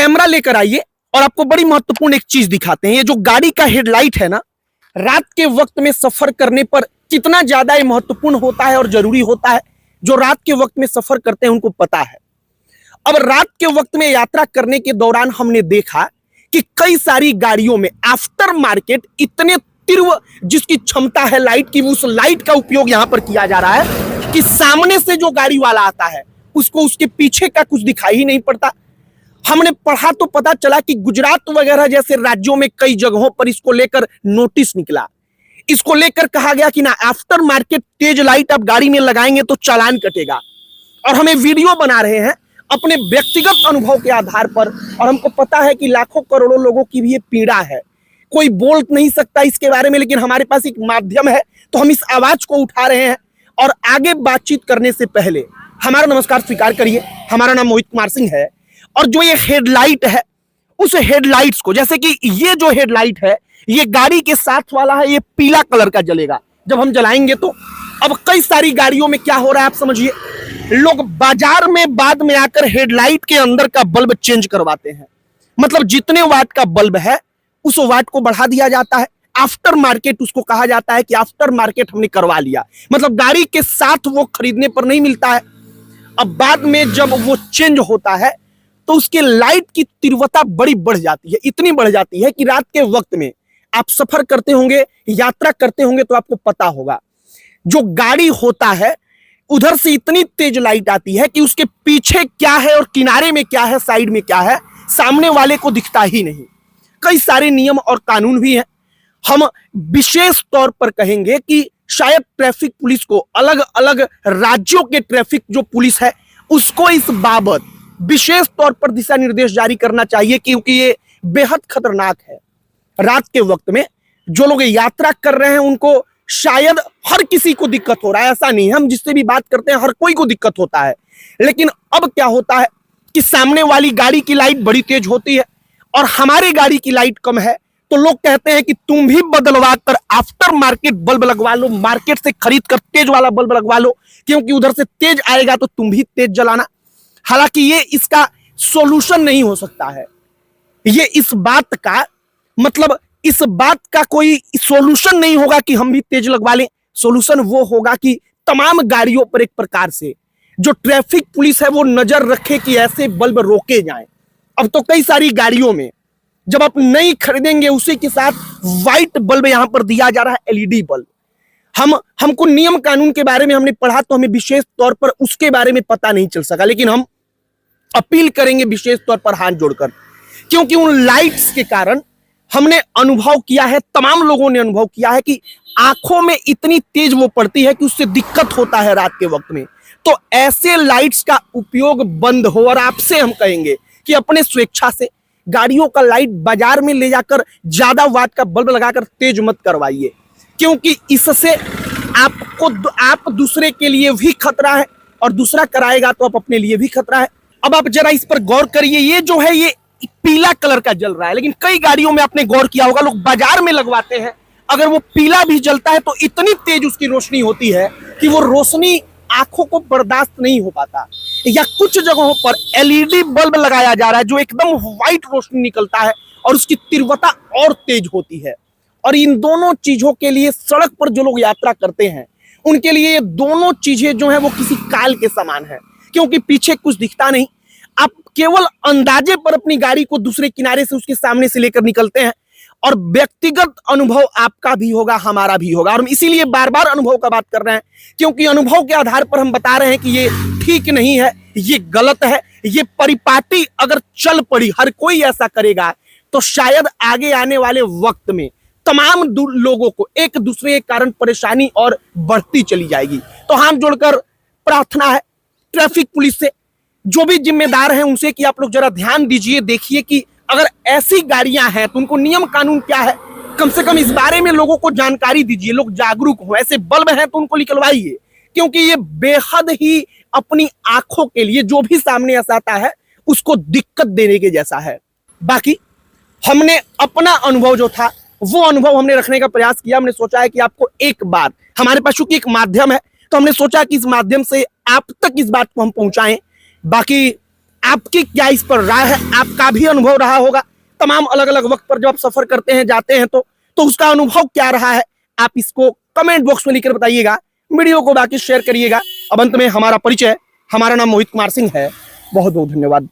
Camera लेकर आइए और आपको बड़ी महत्वपूर्ण एक चीज दिखाते हैं। ये जो गाड़ी का हेडलाइट है ना, रात के वक्त में सफर करने पर कितना ज्यादा ये महत्वपूर्ण होता है और जरूरी होता है, जो रात के वक्त में सफर करते हैं उनको पता है। अब रात के वक्त में यात्रा करने के दौरान हमने देखा कि कई सारी गाड़ियों में आफ्टर मार्केट इतने तीव्र जिसकी क्षमता है लाइट की, उस लाइट का उपयोग यहां पर किया जा रहा है कि सामने से जो गाड़ी वाला आता है उसको उसके पीछे का कुछ दिखाई ही नहीं पड़ता। हमने पढ़ा तो पता चला कि गुजरात वगैरह जैसे राज्यों में कई जगहों पर इसको लेकर नोटिस निकला। इसको लेकर कहा गया कि ना आफ्टर मार्केट तेज लाइट आप गाड़ी में लगाएंगे तो चालान कटेगा। और हमें वीडियो बना रहे हैं अपने व्यक्तिगत अनुभव के आधार पर, और हमको पता है कि लाखों करोड़ों लोगों की भी ये पीड़ा है। कोई बोल नहीं सकता इसके बारे में, लेकिन हमारे पास एक माध्यम है तो हम इस आवाज को उठा रहे हैं। और आगे बातचीत करने से पहले हमारा नमस्कार स्वीकार करिए। हमारा नाम मोहित कुमार सिंह है, और जो ये हेडलाइट है उस हेडलाइट्स को, जैसे कि ये जो हेडलाइट है ये गाड़ी के साथ वाला है, ये पीला कलर का जलेगा जब हम जलाएंगे तो। अब कई सारी गाड़ियों में क्या हो रहा है आप समझिए, लोग बाजार में बाद में आकर हेडलाइट के अंदर का बल्ब चेंज करवाते हैं। मतलब जितने वाट का बल्ब है उस वाट को बढ़ा दिया जाता है। आफ्टर मार्केट उसको कहा जाता है कि आफ्टर मार्केट हमने करवा लिया, मतलब गाड़ी के साथ वो खरीदने पर नहीं मिलता है। अब बाद में जब वो चेंज होता है तो उसके लाइट की तीव्रता बड़ी बढ़ जाती है, इतनी बढ़ जाती है कि रात के वक्त में आप सफर करते होंगे, यात्रा करते होंगे तो आपको पता होगा, जो गाड़ी होता है उधर से इतनी तेज लाइट आती है कि उसके पीछे क्या है और किनारे में क्या है, साइड में क्या है, सामने वाले को दिखता ही नहीं। कई सारे नियम और कानून भी हैं। हम विशेष तौर पर कहेंगे कि शायद ट्रैफिक पुलिस को, अलग अलग राज्यों के ट्रैफिक जो पुलिस है उसको इस बाबत विशेष तौर पर दिशा निर्देश जारी करना चाहिए, क्योंकि ये बेहद खतरनाक है। रात के वक्त में जो लोग यात्रा कर रहे हैं उनको शायद हर किसी को दिक्कत हो रहा है, ऐसा नहीं है, हम जिससे भी बात करते हैं हर कोई को दिक्कत होता है। लेकिन अब क्या होता है कि सामने वाली गाड़ी की लाइट बड़ी तेज होती है और हमारी गाड़ी की लाइट कम है, तो लोग कहते हैं कि तुम भी बदलवा कर आफ्टर मार्केट बल्ब लगवा लो, मार्केट से खरीद कर तेज वाला बल्ब लगवा लो, क्योंकि उधर से तेज आएगा तो तुम भी तेज जलाना। हालांकि ये इसका सॉल्यूशन नहीं हो सकता है। ये इस बात का मतलब, इस बात का कोई सॉल्यूशन नहीं होगा कि हम भी तेज लगवा लें। सॉल्यूशन वो होगा कि तमाम गाड़ियों पर एक प्रकार से जो ट्रैफिक पुलिस है वो नजर रखे कि ऐसे बल्ब रोके जाएं। अब तो कई सारी गाड़ियों में जब आप नई खरीदेंगे उसी के साथ व्हाइट बल्ब यहां पर दिया जा रहा है, एलईडी बल्ब। हमको नियम कानून के बारे में हमने पढ़ा तो हमें विशेष तौर पर उसके बारे में पता नहीं चल सका, लेकिन हम अपील करेंगे विशेष तौर पर हाथ जोड़कर, क्योंकि उन लाइट्स के कारण हमने अनुभव किया है, तमाम लोगों ने अनुभव किया है कि आंखों में इतनी तेज वो पड़ती है कि उससे दिक्कत होता है रात के वक्त में। तो ऐसे लाइट्स का उपयोग बंद हो, और आपसे हम कहेंगे कि अपने स्वेच्छा से गाड़ियों का लाइट बाजार में ले जाकर ज्यादा वाट का बल्ब लगाकर तेज मत करवाइए, क्योंकि इससे आप दूसरे के लिए भी खतरा है, और दूसरा कराएगा तो आप अपने लिए भी खतरा है। अब आप जरा इस पर गौर करिए, ये जो है ये पीला कलर का जल रहा है, लेकिन कई गाड़ियों में आपने गौर किया होगा लोग बाजार में लगवाते हैं, अगर वो पीला भी जलता है तो इतनी तेज उसकी रोशनी होती है कि वो रोशनी आंखों को बर्दाश्त नहीं हो पाता। या कुछ जगहों पर एलईडी बल्ब लगाया जा रहा है जो एकदम व्हाइट रोशनी निकलता है और उसकी तीव्रता और तेज होती है। और इन दोनों चीजों के लिए सड़क पर जो लोग यात्रा करते हैं उनके लिए ये दोनों चीजें जो है वो किसी काल के समान है, क्योंकि पीछे कुछ दिखता नहीं। आप केवल अंदाजे पर अपनी गाड़ी को दूसरे किनारे से, उसके सामने से लेकर निकलते हैं, और व्यक्तिगत अनुभव आपका भी होगा, हमारा भी होगा। और हम इसीलिए बार बार अनुभव का बात कर रहे हैं, क्योंकि अनुभव के आधार पर हम बता रहे हैं कि ये ठीक नहीं है, ये गलत है। ये परिपाटी अगर चल पड़ी, हर कोई ऐसा करेगा तो शायद आगे आने वाले वक्त में तमाम लोगों को एक दूसरे के कारण परेशानी और बढ़ती चली जाएगी। तो हाथ जोड़कर प्रार्थना है ट्रैफिक पुलिस से, जो भी जिम्मेदार हैं उनसे, कि आप लोग जरा ध्यान दीजिए, देखिए कि अगर ऐसी गाड़ियां हैं तो उनको नियम कानून क्या है, कम से कम इस बारे में लोगों को जानकारी दीजिए, लोग जागरूक हो। ऐसे बल्ब हैं तो उनको निकलवाइए, क्योंकि ये बेहद ही अपनी आंखों के लिए जो भी सामने ऐसा आता है उसको दिक्कत देने के जैसा है। बाकी हमने अपना अनुभव जो था वो अनुभव हमने रखने का प्रयास किया। हमने सोचा है कि आपको एक बार, हमारे पास चूंकि एक माध्यम है तो हमने सोचा कि इस माध्यम से आप तक इस बात को हम पहुंचाएं। बाकी आपकी क्या इस पर राय है? आपका भी अनुभव रहा होगा तमाम अलग अलग वक्त पर जब आप सफर करते हैं, जाते हैं, तो उसका अनुभव क्या रहा है, आप इसको कमेंट बॉक्स में लिखकर बताइएगा। वीडियो को बाकी शेयर करिएगा। अब अंत में हमारा परिचय, हमारा नाम मोहित कुमार सिंह है। बहुत बहुत धन्यवाद।